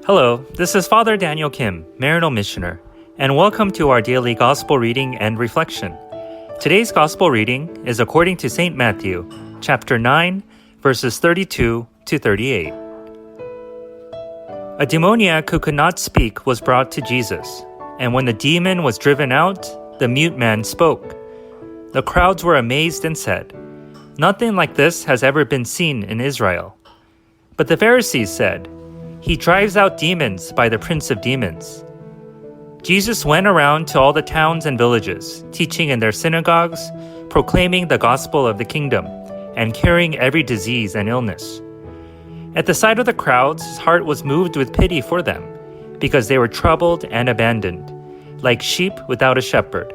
Hello, this is Father Daniel Kim, Maryknoll Missioner, and welcome to our daily Gospel reading and reflection. Today's Gospel reading is according to St. Matthew, chapter 9, verses 32 to 38. A demoniac who could not speak was brought to Jesus, and when the demon was driven out, the mute man spoke. The crowds were amazed and said, "Nothing like this has ever been seen in Israel." But the Pharisees said, "He drives out demons by the prince of demons." Jesus went around to all the towns and villages, teaching in their synagogues, proclaiming the gospel of the kingdom, and curing every disease and illness. At the sight of the crowds, his heart was moved with pity for them, because they were troubled and abandoned, like sheep without a shepherd.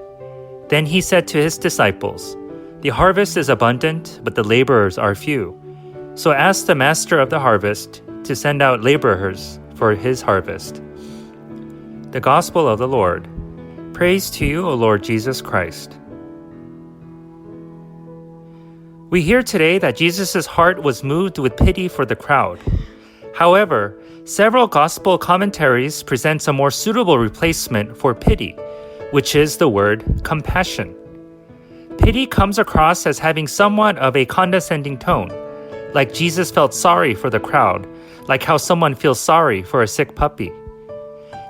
Then he said to his disciples, "The harvest is abundant, but the laborers are few. So ask the master of the harvest to send out laborers for his harvest." The Gospel of the Lord. Praise to you, O Lord Jesus Christ. We hear today that Jesus' heart was moved with pity for the crowd. However, several Gospel commentaries present a more suitable replacement for pity, which is the word compassion. Pity comes across as having somewhat of a condescending tone, like Jesus felt sorry for the crowd, like how someone feels sorry for a sick puppy.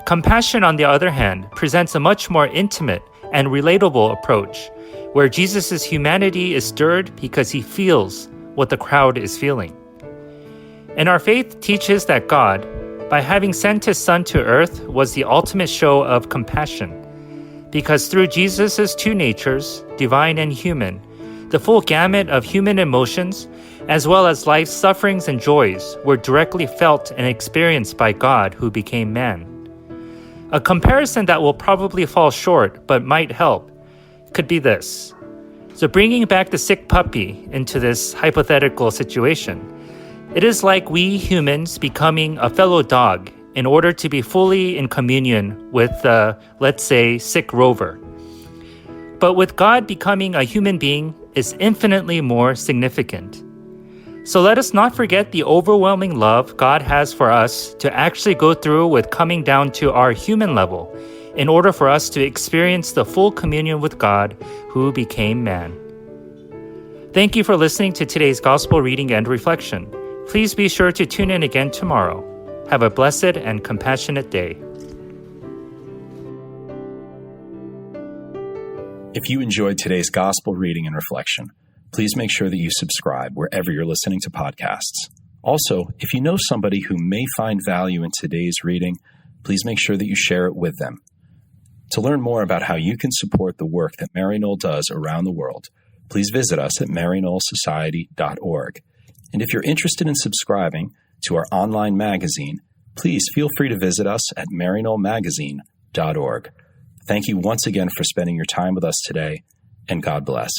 Compassion, on the other hand, presents a much more intimate and relatable approach, where Jesus' humanity is stirred because he feels what the crowd is feeling. And our faith teaches that God, by having sent his Son to earth, was the ultimate show of compassion, because through Jesus' two natures, divine and human, the full gamut of human emotions, as well as life's sufferings and joys, were directly felt and experienced by God who became man. A comparison that will probably fall short but might help could be this. So bringing back the sick puppy into this hypothetical situation, it is like we humans becoming a fellow dog in order to be fully in communion with the, let's say, sick rover. But with God becoming a human being is infinitely more significant. So let us not forget the overwhelming love God has for us to actually go through with coming down to our human level in order for us to experience the full communion with God who became man. Thank you for listening to today's Gospel reading and reflection. Please be sure to tune in again tomorrow. Have a blessed and compassionate day. If you enjoyed today's Gospel reading and reflection, please make sure that you subscribe wherever you're listening to podcasts. Also, if you know somebody who may find value in today's reading, please make sure that you share it with them. To learn more about how you can support the work that Maryknoll does around the world, please visit us at maryknollsociety.org. And if you're interested in subscribing to our online magazine, please feel free to visit us at maryknollmagazine.org. Thank you once again for spending your time with us today, and God bless.